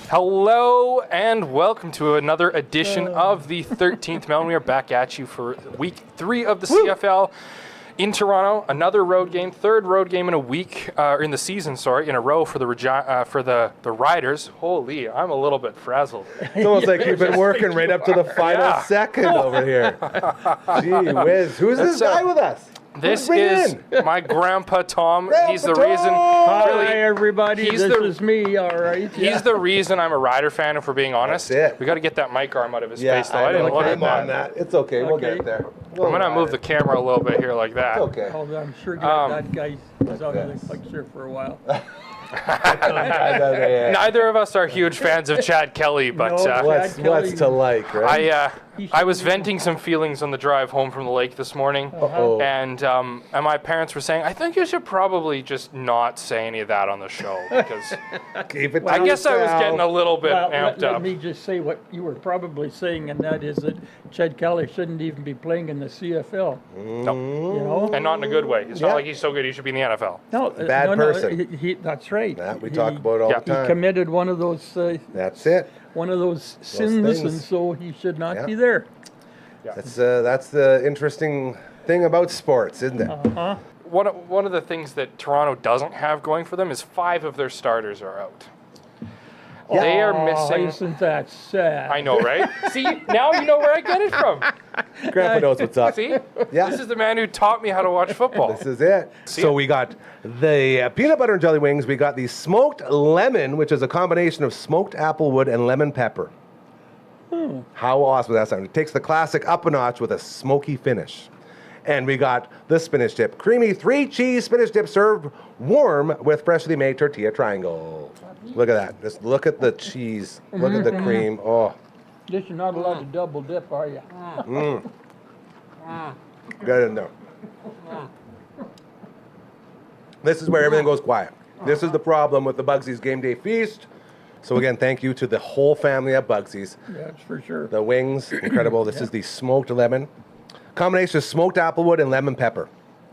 Hello and welcome to another edition of the 13th Melon. We are back at you for week 3 of the CFL in Toronto. Another road game, third road game in a week, in the season, in a row for the Riders. Holy, I'm a little bit frazzled. It's almost like you've been working right up to the final second over here. Gee whiz. Who's this guy with us? This is my grandpa Tom. He's the reason. Hi everybody. This is me. All right. He's the reason I'm a Rider fan. If we're being honest, That's it. We got to get that mic arm out of his Yeah, face, though. I didn't look at that. It's okay. We'll get there. I'm gonna move the camera a little bit here, like that. It's okay. Oh, I'm sure that guy was out of the picture for a while. Neither of us are huge fans of Chad Kelly, but what's to like, right? I was venting some feelings on the drive home from the lake this morning, and my parents were saying, I think you should probably just not say any of that on the show, because I guess I was getting a little bit amped up. Let me just say what you were probably saying, and that is that Chad Kelly shouldn't even be playing in the CFL. No. You know? And not in a good way. It's not like he's so good he should be in the NFL. No, Bad person. That's right. That we talk about all the time. He committed one of those. That's it. One of those sins, and so he should not be there. Yeah. That's the interesting thing about sports, isn't it? One of the things that Toronto doesn't have going for them is 5 of their starters are out. Yeah. They are missing. Isn't that sad? I know, right? See, now you know where I get it from. Grandpa knows what's up. See? Yeah. This is the man who taught me how to watch football. This is it. So we got the peanut butter and jelly wings. We got the smoked lemon, which is a combination of smoked applewood and lemon pepper. How awesome does that sound? It takes the classic up a notch with a smoky finish. And we got the spinach dip. Creamy 3-cheese spinach dip served warm with freshly made tortilla triangle. Look at that. Just look at the cheese. Look at the cream. Oh. Guess you're not allowed to double dip, are you? Get in there. This is where everything goes quiet. This is the problem with the Bugsy's Game Day Feast. So again, thank you to the whole family at Bugsy's. Yeah, that's for sure. The wings, incredible. This is the smoked lemon. Combination of smoked applewood and lemon pepper.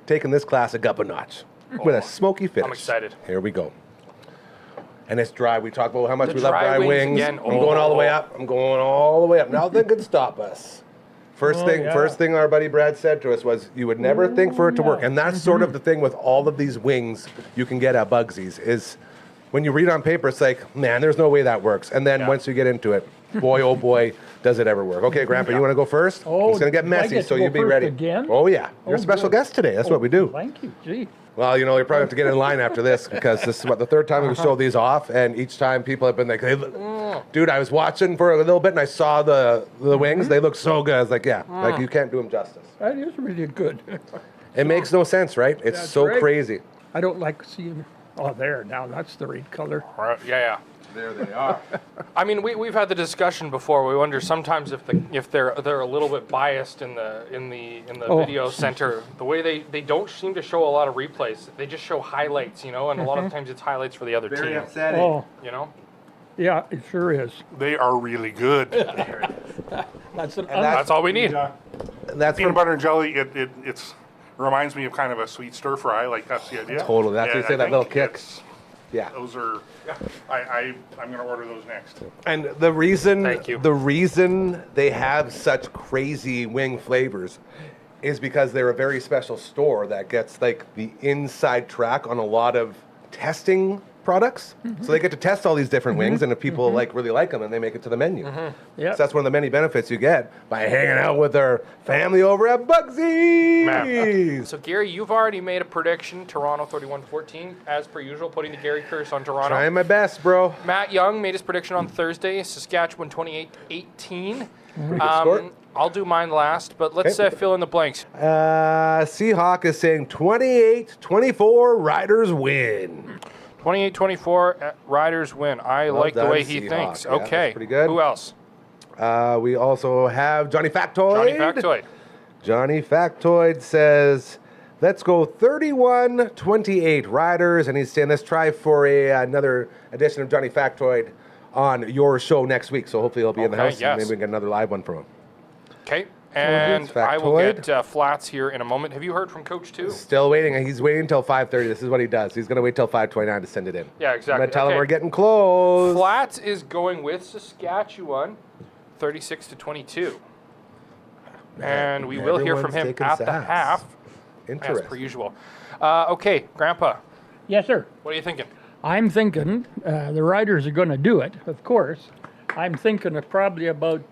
Taking this classic up a notch with a smoky finish. I'm excited. Here we go. And it's dry. We talked about how much The we love dry wings. again. I'm going all the way up. I'm going all the way up. Nothing can stop us. First thing our buddy Brad said to us was, you would never think for it to work. And that's sort of the thing with all of these wings you can get at Bugsy's is when you read on paper, it's like, man, there's no way that works. And then once you get into it, boy, oh boy, does it ever work. Okay, Grandpa, you want to go first? Oh, it's going to get messy, so you be ready. Again? Oh, yeah. You're a special guest today. That's what we do. Thank you. Gee. Well, you probably have to get in line after this because this is the third time we've sold these off, and each time people have been like, hey, dude, I was watching for a little bit and I saw the wings. They look so good. I was like, like you can't do them justice. That is really good. It makes no sense, right? It's That's so right. crazy. I don't like seeing. Oh, there. Now that's the right color. Yeah. There they are. I mean, we've had the discussion before. We wonder sometimes if they're a little bit biased in the video center. The way they don't seem to show a lot of replays. They just show highlights, and a lot of times it's highlights for the other Very team. upsetting. Oh, Yeah. it sure is. They are really good. That's all we need. That's Peanut butter and jelly, it reminds me of kind of a sweet stir fry. Like, that's the idea. Totally. That's how you And say I that little think kick. it's- Yeah. Those are, I'm going to order those next. And the reason Thank you. the reason they have such crazy wing flavors is because they're a very special store that gets like the inside track on a lot of testing products. So they get to test all these different wings, and if people really like them, and they make it to the menu. Yeah. So that's one of the many benefits you get by hanging out with our family over at Bugsy's. So, Gary, you've already made a prediction, Toronto 31-14, as per usual, putting the Gary curse on Toronto. Trying my best, bro. Matt Young made his prediction on Thursday, Saskatchewan 28-18. score. I'll do mine last, but let's fill in the blanks. Seahawk is saying 28-24, Riders win. 28-24, Riders win. I Well like the done, way he Seahawk. thinks. Yeah, that's Okay. pretty good. Who else? We also have Johnny Factoid. Johnny Factoid. Johnny Factoid says, let's go 31-28 Riders. And he's saying, let's try for another edition of Johnny Factoid on your show next week. So hopefully he'll be in the Okay, house yes. and maybe we can get another live one from him. Okay. And I will Factoid. get flats here in a moment. Have you heard from Coach 2? Still waiting. He's waiting until 5:30. This is what he does. He's going to wait till 5:29 to send it in. Yeah, exactly. I'm going to tell him Okay. we're getting close. Flats is going with Saskatchewan, 36 to 22. And we will hear from Everyone's him taking at the sacks. half, as per Interesting. usual. Okay, Grandpa, Yes, sir. what are you thinking? I'm thinking the Riders are going to do it, of course. I'm thinking of probably about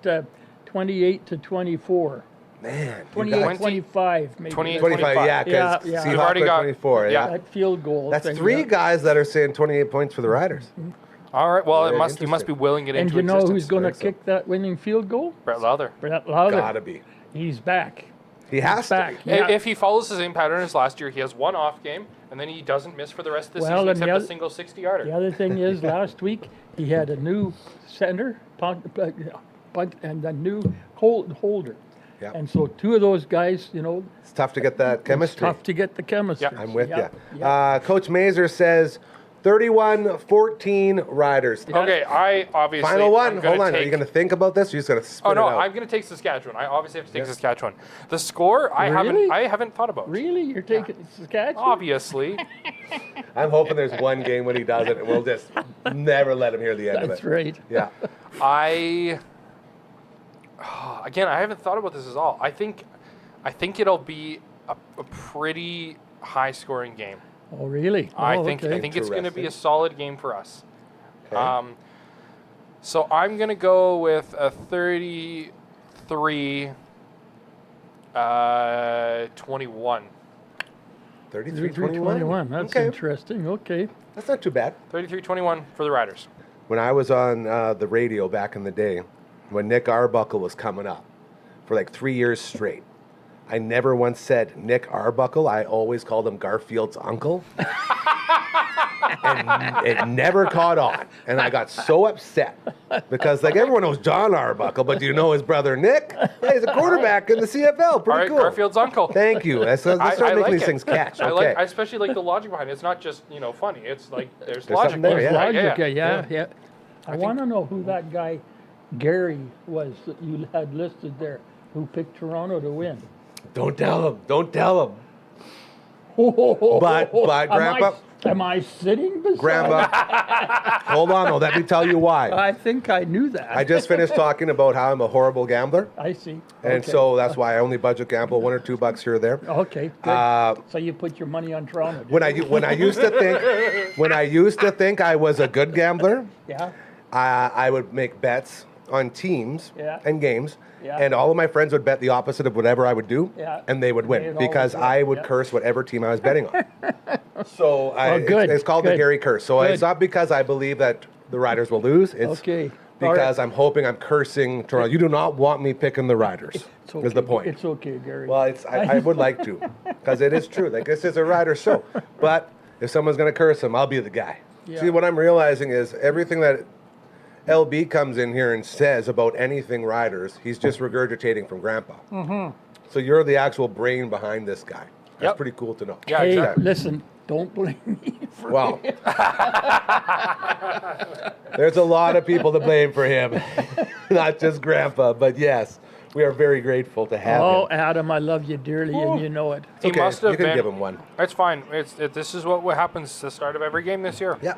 28 to 24. Man, 28, 20? 25, maybe. 28, 25, yeah, Yeah, because yeah. We've Seahawks already got got- 24. Yeah. That field goal. That's thing, 3 yeah. guys that are saying 28 points for the Riders. All right, well, Very you must be interesting. willing it And into you know existence. who's going to think so. kick that winning field goal? Brett Lowther. Brett Lowther. Gotta be. He's back. He has to back. be. Yeah. If he follows the same pattern as last year, he has one off game, and then he doesn't miss for the rest of the Well, season and the except a other- single 60-yarder. The other thing is, last week he had a new center, punt, and a new holder. Yeah. And so 2 of those guys, you know, It's tough to get that chemistry. tough to get the chemistry. Yeah. I'm with Yeah, you. yeah. Coach Mazer says 31-14 Riders. Okay, I obviously. Final one. I'm gonna Hold on. Are take- you going to think about this? Or are you just going to spit Oh it no, out? I'm going to take Saskatchewan. I obviously have to take Yeah. Saskatchewan. The score, Really? I haven't thought about. Really? You're taking Saskatchewan? Obviously, I'm hoping there's one game when he does it, and we'll just never let him hear the end That's of it. right. Yeah. again, I haven't thought about this at all. I think it'll be a pretty high-scoring game. Oh, really? I Oh, think okay. it's going to be a Interesting. solid game for us. Okay. So I'm going to go with a 33 21. 33-21. That's Okay. interesting. Okay. That's not too bad. 33-21 for the Riders. When I was on the radio back in the day, when Nick Arbuckle was coming up for like 3 years straight, I never once said Nick Arbuckle. I always called him Garfield's uncle. And it never caught on. And I got so upset because, like, everyone knows John Arbuckle, but do you know his brother Nick? Yeah, he's a quarterback in the CFL. Pretty All right, cool. Garfield's uncle. Thank you. Let's start making like these it. things catch. I Okay. especially like the logic behind it. It's not just funny. It's like there's There's logic. something there, behind it. yeah. Logic, yeah. Yeah. I want to know who that guy, Gary, was that you had listed there, who picked Toronto to win. Don't tell him. Don't tell him. But Grandpa- am I sitting beside? Grandma, hold on. Though. Let me tell you why. I think I knew that. I just finished talking about how I'm a horrible gambler. I see. And Okay. so that's why I only budget gamble $1 or $2 here or there. Okay. Good. So you put your money on Toronto. did When I used to think I was a good gambler, you? Yeah. I would make bets on teams Yeah. and games, Yeah. and all of my friends would bet the opposite of whatever I would do, Yeah. and they would win They'd because always win, I would yeah. curse whatever team I was betting on. So good, it's called the good, Gary curse. So good. it's not because I believe that the Riders will lose. It's Okay. All because right. I'm hoping I'm cursing Toronto. You do not want me picking the Riders. It's okay. Is the point. It's okay, Gary. Well, I would like to, because it is true. Like, this is a Rider show. But if someone's going to curse him, I'll be the guy. Yeah. See, what I'm realizing is everything that LB comes in here and says about anything Riders, he's just regurgitating from Grandpa. Mm-hmm. So you're the actual brain behind this guy. That's Yep. pretty cool to know. Yeah, hey, exactly. listen, don't blame me for Well, there's a lot of people to blame for him, not just Grandpa. But yes, we are very grateful to have Oh, him. Adam, I love you dearly, and you know it. He Okay, must have you can been. give him one. It's fine. This is what happens at the start of every game this year. Yeah,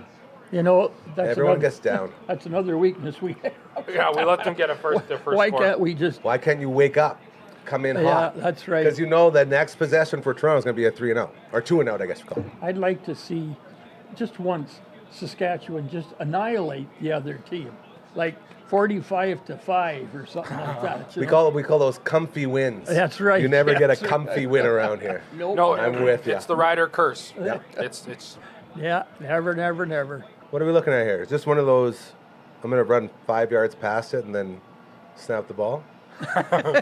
You know, that's everyone another, gets down. That's another weakness we have. Yeah, we let them get their first Why score. can't we just? Why can't you wake up, come in Yeah, hot? that's right. Because you know the next possession for Toronto is going to be a 3-0 or 2-0, I guess you call it. I'd like to see just once Saskatchewan just annihilate the other team, like 45-5 or something like that. you We know? call those comfy wins. That's right. You never get a That's right. comfy win around here. Nope. No, I'm with ya. It's the Rider curse. Yeah. It's Yeah, never, never, never. What are we looking at here? Is this one of those? I'm going to run 5 yards past it and then snap the ball.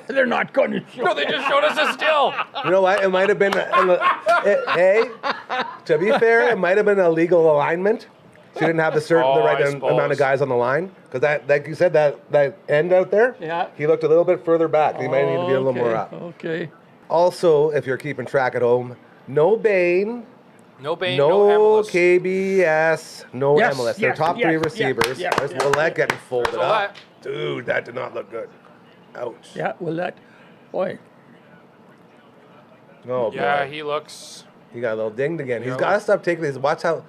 They're not going to show. no, they just showed us a still. You know what? It might have been. Hey, to be fair, it might have been a legal alignment. She didn't have the right I amount of suppose. guys on the line because that, like you said, that end out there. Yeah. He looked a little bit further back. He might need to be a little more up. Okay. Also, if you're keeping track at home, no Bain, No Bain, no no MLS. KBS, no Yes, MLS. Their yes, top yes, three yes, receivers. yes, There's yes. Willette getting folded There's up. Dude, that did not look good. Ouch. Yeah, well, that Boy, Oh, Yeah, boy. he looks. He got a little dinged again. He's Yeah. got to stop taking these. Watch how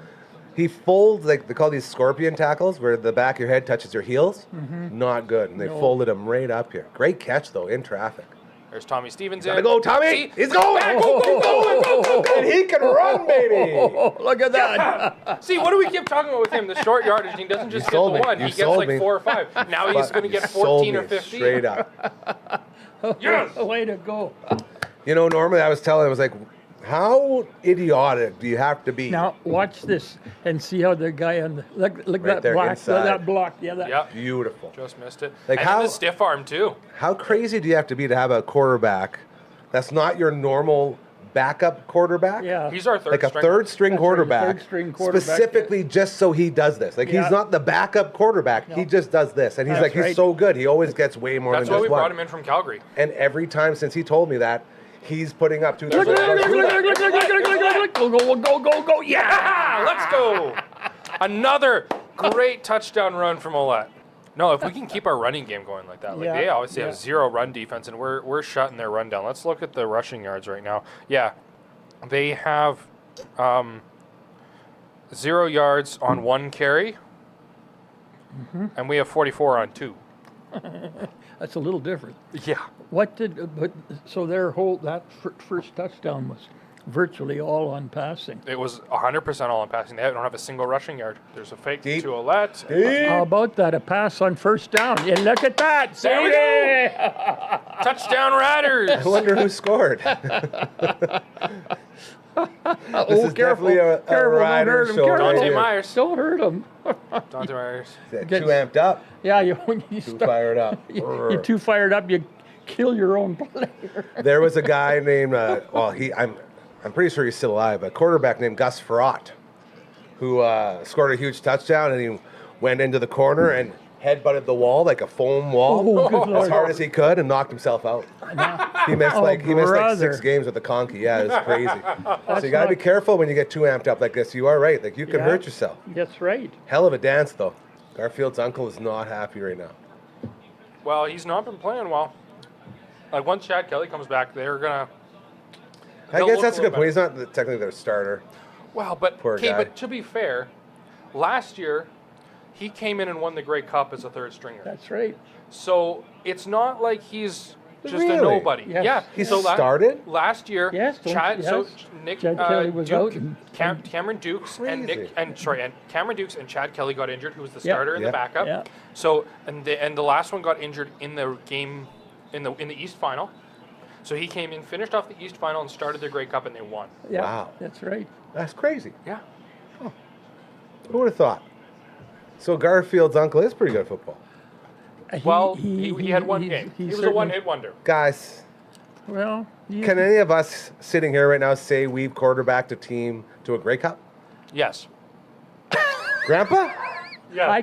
he folds, like they call these scorpion tackles, where the back of your head touches your heels. Not good. And they No. folded him right up here. Great catch, though, in traffic. There's Tommy Stevens Gotta in. go, Tommy! See? He's going! And he can run, baby! oh, look at that. See, what do we keep talking about with him? The short yardage, and he doesn't just get the sold me. one. You He gets sold like me. 4 or 5. Now he's going to get Sold 14 or me 15. Straight up. Yes! Way to go. You know, normally I was telling him, I was like, how idiotic do you have to be? Now watch this and see how the guy on the look Right that there, block inside. that block. Yeah, that. Yep. Beautiful. Just missed it. Like and how- then the stiff arm, too. How crazy do you have to be to have a quarterback that's not your normal backup quarterback? Yeah. He's our third Like a stringer. third string That's right, quarterback, third string quarterback, specifically just so he does this. Like Yeah. he's not the backup quarterback. He just does this, and he's That's like he's right. so good. He always gets way more That's than why just we one. brought him in from Calgary. And every time since he told me that, he's putting up two. Look, look, look, look, look, look, look, look, look, look, go. Yeah. Ah, let's go. Another great touchdown run from Olette. No, if we can keep our running game going like that, like Yeah, they obviously yeah. have zero run defense, and we're shutting their run down. Let's look at the rushing yards right now. Yeah, they have 0 yards on 1 carry, and we have 44 on 2. That's a little different. Yeah. What did but so their whole that first touchdown was virtually all on passing. It was 100% all in passing. They don't have a single rushing yard. There's a fake Deep. to Olette. How about that? A pass on first down. Yeah, look at that. There we go. Touchdown Riders. I wonder who scored. Oh, is definitely a rider show right Dante here. Myers. Don't hurt him. Dante Myers. Too Gets- amped up, Yeah, when you too start, fired up. you're too fired up, you kill your own player. There was a guy named, I'm pretty sure he's still alive, a quarterback named Gus Farott, who scored a huge touchdown, and he went into the corner and headbutted the wall like a foam wall Oh, good as Lord. hard as he could and knocked himself out. He missed like brother. 6 games with the conky. Yeah, it was crazy. So you got to be not- careful when you get too amped up like this. You are right. Like you can Yeah. hurt yourself. That's right. Hell of a dance though. Garfield's uncle is not happy right now. Well, he's not been playing well. Like once Chad Kelly comes back, they're gonna. I They'll guess look that's a a good little point. He's not technically their starter. Well, but Poor okay, guy. but to be fair, last year he came in and won the Grey Cup as a third stringer. That's right. So it's not like he's just Really? a nobody. Yes. Yeah, He so started? last year. Yes, Chad. yes. So Nick Chad Kelly was Duke, out and- Cameron Dukes and Crazy. Nick and Cameron Dukes and Chad Kelly got injured, who was the Yeah. starter and Yeah. the backup. Yeah. So and the last one got injured in the game in the East final. So he came in, finished off the East final, and started the Grey Cup, and they won. Yeah, Wow. that's right. That's crazy. Yeah. Who would have thought? So Garfield's uncle is pretty good at football. Well, he had one game. He was a certainly- one-hit wonder. Guys, Well, can any of us sitting here right now say we've quarterbacked a team to a Grey Cup? Yes. Grandpa? Yeah. I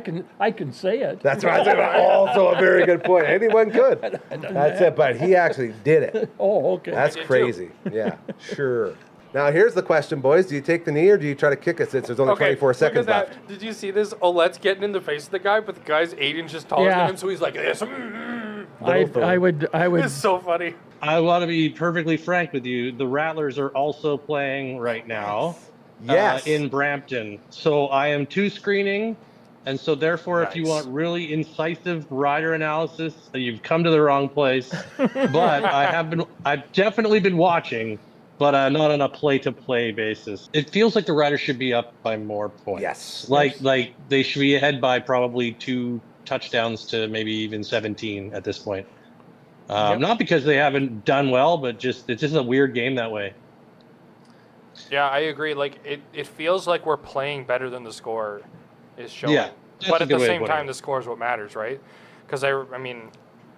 can say it. That's right. That's also a very good point. Anyone could. That's it. But he actually did it. Oh, okay. That's did too. crazy. Yeah, sure. Now here's the question, boys. Do you take the knee or do you try to kick it since there's only 24 look seconds at that. left? Did you see this? Olette's getting in the face of the guy, but the guy's 8 inches taller Yeah. than him, so he's like this. I would It's so funny. I want to be perfectly frank with you. The Rattlers are also playing right now Yes. in Brampton. So I am 2 screening. And so therefore, if you Nice. want really incisive rider analysis, you've come to the wrong place. But I've definitely been watching, but not on a play-to-play basis. It feels like the Riders should be up by more points. Yes. Like they should be ahead by probably 2 touchdowns to maybe even 17 at this point. Yep. Not because they haven't done well, but just it's just a weird game that way. Yeah, I agree. Like it feels like we're playing better than the score is showing. Yeah, that's but a at good the way to same put time, it. the score is what matters, right? Because I mean,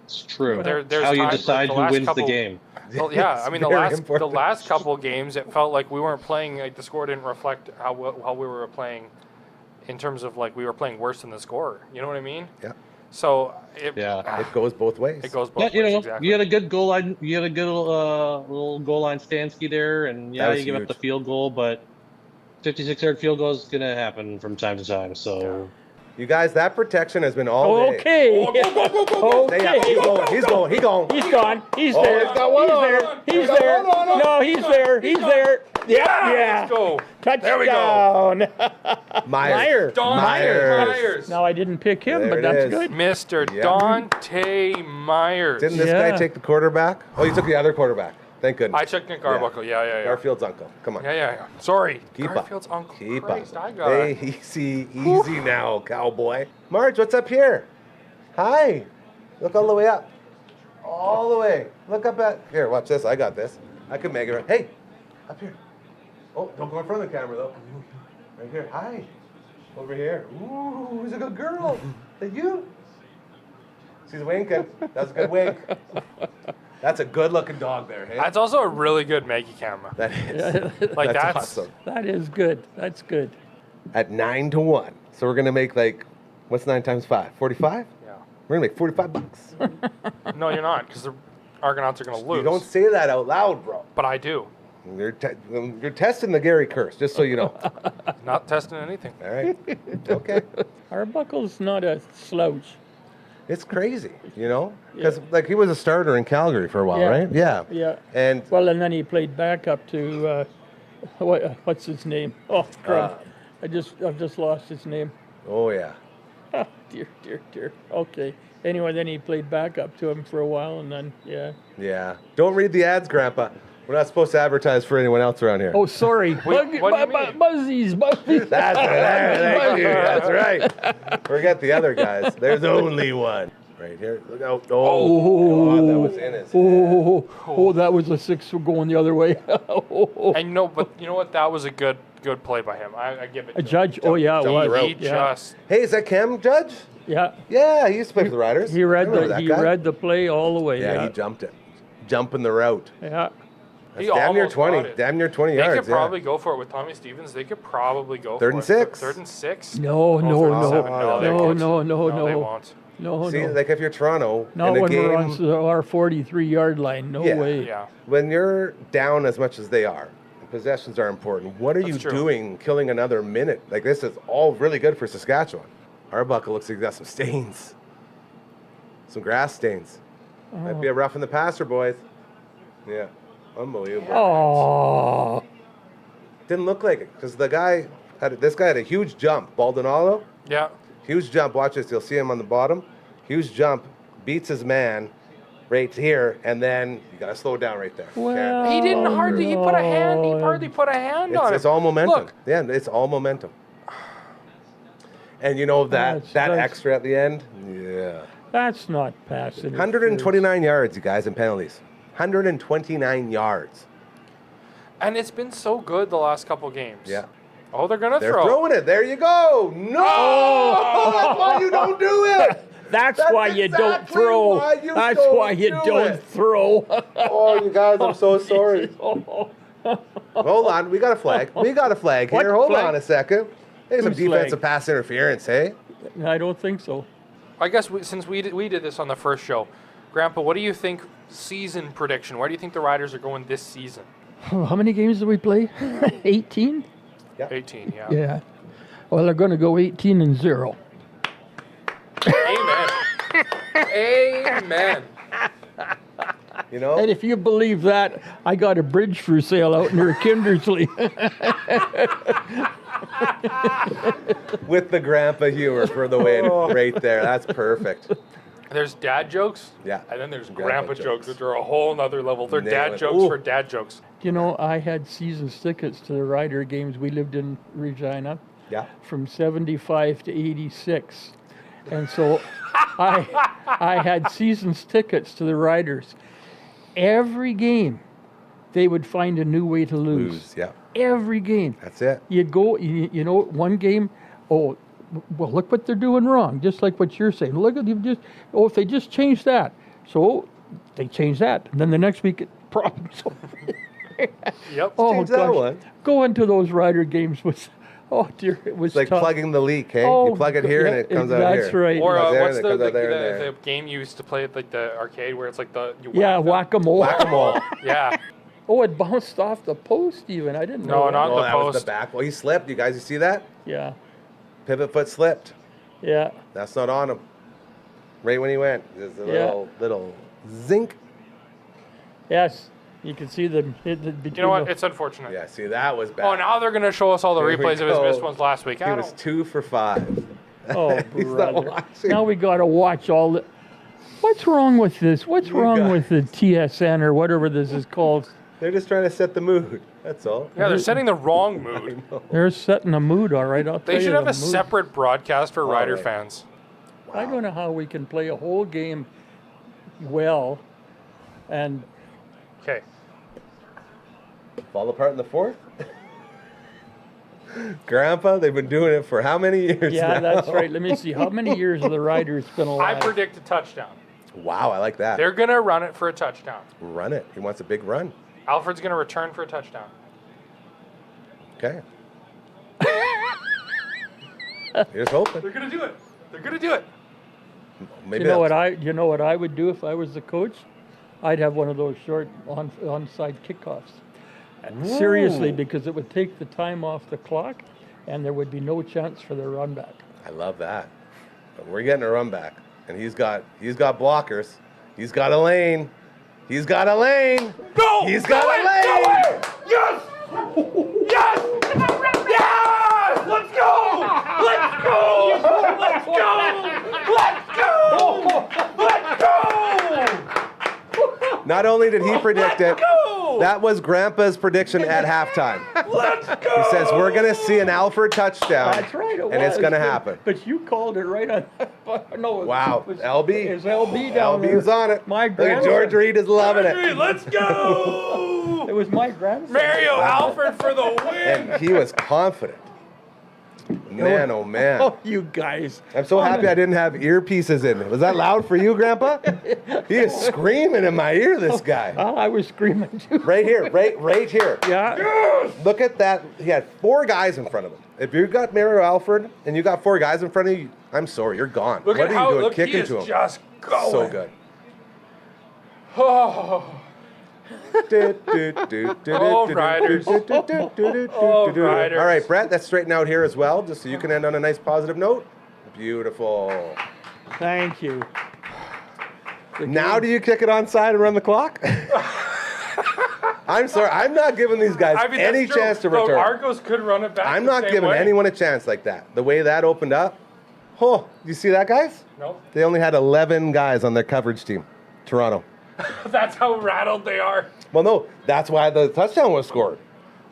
It's true. there's How you times, like, decide the who last wins couple- the game. Well, yeah, I mean the Very last important. couple of games, it felt like we weren't playing. Like the score didn't reflect how we were playing, in terms of like we were playing worse than the score. You know what I mean? Yeah. So Yeah. It goes both ways. it goes both Yeah, you ways know, exactly. you had a good goal line. You had a good little goal line Stansky there, and That yeah, was you give huge. up the field goal, but 56-yard field goal is gonna happen from time to time. So You guys, that protection has been all day. Okay. Stay up. He's going. He's going. He's going. He's gone. He's Oh, there. he's got one He's on. there. He's He's got there. one on. No, he's there. He's there. Yeah. Let's go. Touchdown. There we go. Myers. Don Myers. Now I didn't pick him, There but it that's is. good. Mr. Yeah. Dante Myers. Didn't this Yeah. guy take the quarterback? Oh, you took the other quarterback. Thank goodness. I took Nick Arbuckle. Yeah. Garfield's uncle. Come on. Yeah. Sorry. Keep Garfield's up. uncle. Keep Christ, up. I got Hey, it. easy now, cowboy. Marge, what's up here? Hi. Look all the way up. All the way. Look up at. Here, watch this. I got this. I can make it. Hey, up here. Oh, don't go in front of the camera, though. Right here. Hi. Over here. Ooh, who's a good girl? Is that you? She's winking. That's a good wink. That's a good-looking dog there, hey? That's also a really good Maggie camera. That is. Like that's that's awesome. That is good. That's good. At 9-1. So we're going to make like, what's 9 times 5? 45? Yeah. We're going to make $45. No, you're not, because the Argonauts are going to lose. You don't say that out loud, bro. But I do. You're testing the Gary curse, just so you know. Not testing anything. All right. Okay. Arbuckle's not a slouch. It's crazy, you know? Because like he was a starter in Calgary for a while, Yeah. right? Yeah. Yeah. And Well, and then he played backup to what's his name? Oh, crap. I've just lost his name. oh yeah. Oh, dear. Okay. Anyway, then he played backup to him for a while, and then Yeah. Don't read the ads, Grandpa. We're not supposed to advertise for anyone else around here. Oh, sorry. What do you mean? Buzzies. That's right. Thank you. That's right. Forget the other guys. There's only one. Right here. Look out. Oh, God, that was in his head. Oh, that was a 6 going the other way. And but you know what? That was a good play by him. I give it A to judge? Oh, yeah, it jump the was. rope. him. He Yeah. just Hey, is that Cam Judge? Yeah. Yeah, he used to play for the Riders. He read I remember the that he guy. read the play all the way. Yeah, he jumped it. Jumping the route. Yeah. he Damn near almost 20. got it. Damn near 20 They yards. could probably go for it with Tommy Stevens. They could probably go Third for and it. 6. Third and 6. No, Oh, no, third and no. 7. No, they No, won't. no, They no. won't. No, See, no. like if you're Toronto Not in a when game, we're on our 43-yard line. No Yeah. way. Yeah. when you're down as much as they are, possessions are important. What are you That's true. doing killing another minute? Like this is all really good for Saskatchewan. Arbuckle looks like he's got some stains. Some grass stains. Might be a rough in the passer, boys. Yeah. Unbelievable. Oh. Didn't look like it because this guy had a huge jump. Baldonado, Yeah. huge jump. Watch this. You'll see him on the bottom. Huge jump. Beats his man right here. And then you got to slow down right there. Well, He didn't hardly. He hardly put a hand on it. It's all momentum. Look, Yeah, it's all momentum. And you know that That's- extra at the end? Yeah. That's not passing. 129 yards, you guys, in penalties. 129 yards. and it's been so good the last couple games. Yeah. Oh, they're gonna They're throw. throwing it. There you go. No! That's why you don't do it. That's why you don't exactly throw. why you That's don't why you do don't it. throw. Oh, you guys, I'm so sorry. Oh, Hold on. We got a flag. We got a flag What here. Hold flag? on a second. There's some Whose flag? defensive pass interference, hey? I don't think so. I guess since we did this on the first show, Grandpa, what do you think season prediction? Where do you think the Riders are going this season? How many games did we play? 18? 18, yeah. Yeah. Well, they're going to go 18-0. Amen. Amen. You know? And if you believe that, I got a bridge for sale out near Kindersley. With the grandpa humor for the win right there. That's perfect. There's dad jokes. Yeah. And then there's Grandpa grandpa jokes, jokes. which are a whole nother level. They're Nail dad it. jokes Ooh. for dad jokes. You know, I had season tickets to the Rider games. We lived in Regina Yeah. from 75 to 86. And so I had season's tickets to the Riders. Every game, they would find a new way to lose. Yeah. Every game. That's it. You'd go, you know, one game, oh, well, look what they're doing wrong, just like what you're saying. Look at you just, if they just change that. So they change that. And then the next week, problems over. Yep. Oh, Change that gosh. one. Going to those Rider games was, oh, dear, it was It's like tough. plugging the leak, hey? Oh, you plug it here and yeah, it comes out here. that's right. Or Comes there what's and it comes out there and the there. game you used to play at like the arcade where it's like you Yeah, whack them? whack-a-mole. Whack-a-mole. Yeah. Oh, it bounced off the post even. I didn't know No, that. not Oh, the that was post. the back. Well, he slipped. You guys, you see that? Yeah. Pivot foot slipped. Yeah. That's not on him. Right when he went, there's a little zinc. Yes. You can see them. You know what? It's unfortunate. Yeah, see, that was bad. Oh, now they're going to show us all the Here we replays of his go. missed ones last week. He was 2 for 5. Oh, He's not brother. watching. Now we got to watch all the. What's wrong with this? What's wrong with the TSN or whatever this is called? They're just trying to set the mood. That's all. Yeah, they're setting the wrong mood. They're setting a mood, all right. I'll tell They you should have the a mood. separate broadcast for Rider right. fans. I don't know how we can play a whole game well and Okay. Fall apart in the 4th? Grandpa, they've been doing it for how many years yeah, now? that's right. Let me see. How many years have the Riders been I alive? predict a touchdown. Wow, I like that. They're going to run it for a touchdown. Run it. He wants a big run. Alfred's going to return for a touchdown. Okay. Here's hoping. They're going to do it. They're going to do it. Maybe You know that's- what I would do if I was the coach? I'd have one of those short onside kickoffs. Seriously, because it would take the time off the clock, and there would be no chance for the run back. I love that. But we're getting a run back, and he's got blockers. He's got a lane. He's got a lane. Go! He's got Go a in! lane. Go in! Yes! Yes! Yes! Let's go! Let's go! Let's go! Let's go! Let's go! Not only did he predict it, go! that was Grandpa's prediction at halftime. Let's go! He says we're going to see an Alfred touchdown. That's right, and it's going to happen. But you called it right on. No, Wow, it was, LB. It's LB down there. LB's on it. My Look at grandson. George Reed is loving Henry, it. let's go! It was my grandson. Mario Alfred for the win! And he was confident. Man, oh man. Oh, you guys. I'm so happy I didn't have earpieces in. Was that loud for you, Grandpa? He is screaming in my ear, this guy. Oh, I was screaming too. Right here, right here. Yeah. Look at that. He had 4 guys in front of him. If you got Mario Alfred and you got 4 guys in front of you, I'm sorry, you're gone. Look what at are how you doing? he Kicking is to him. just going. So good. Oh. Oh, Riders. Oh, Riders. All right, Brett, let's straighten out here as well, just so you can end on a nice positive note. Beautiful. Thank you. Now do you kick it onside and run the clock? I'm sorry, I'm not giving these guys I mean, any that's true. chance to So return. Argos could run it back. I'm the not same giving way. anyone a chance like that. The way that opened up. Oh, you see that, guys? No. They only had 11 guys on their coverage team. Toronto. That's how rattled they are. Well, no, that's why the touchdown was scored.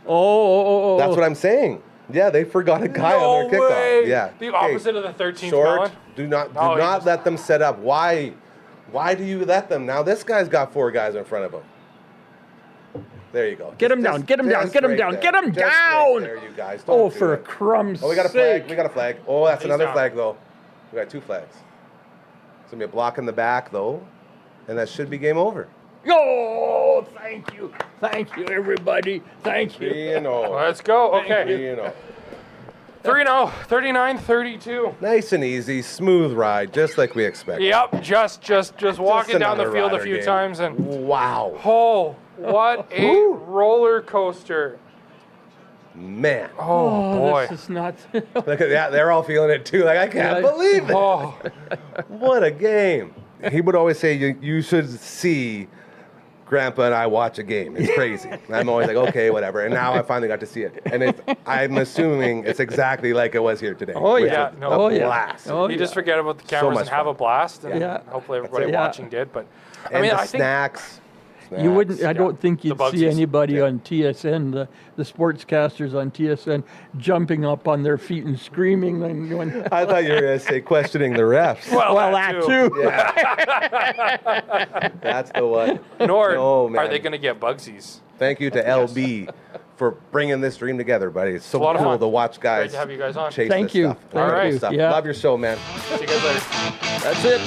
Oh. That's what I'm saying. Yeah, they forgot a guy No on their kickoff. way. Yeah. The Okay, opposite of the 13th Short. Melon. Do not Oh, he just- let them set up. Why do you let them? Now this guy's got 4 guys in front of him. There you go. Get him down, get him down, just get him right down, there. get him Just right down. there, you guys. Oh, Don't do for it. crumbs' Oh, we got a sake. flag. We got a flag. Oh, that's He's another down. flag though. We got 2 flags. It's gonna be a block in the back though, and that should be game over. Oh, thank you, everybody, thank you. 3-0. Let's go. Okay. 3-0. 3-0. 39-32. Nice and easy, smooth ride, just like we expected. Yep. Just walking down the another field a Rider few game. times and Wow, oh, what a roller coaster. man. Oh, boy. This is not. Look at that. They're all feeling it too. Like, I can't Yeah. believe it. Oh, What a game. He would always say, you should see Grandpa and I watch a game. It's crazy. And I'm always like, okay, whatever. And now I finally got to see it. And I'm assuming it's exactly like it was here today. Oh, which yeah. is no. a Oh, yeah. blast. Oh, you yeah. just forget about the cameras much and have fun. a blast. And Yeah. hopefully everybody it. watching did. But I And mean, the I think snacks. You wouldn't. I don't think The you'd Bugsies. see anybody Yeah. on TSN, the sportscasters on TSN, jumping up on their feet and screaming and going. I thought you were going to say questioning the refs. well, that too. Yeah. That's the one. Nor Oh, are man. they going to get Bugsies. Thank you to LB for bringing this dream together, buddy. It's so a lot of cool fun. to watch guys Great to have you guys on. chase Thank this you. stuff. Thank Cool you. stuff. Yeah. Love your show, man. See you guys later. That's it.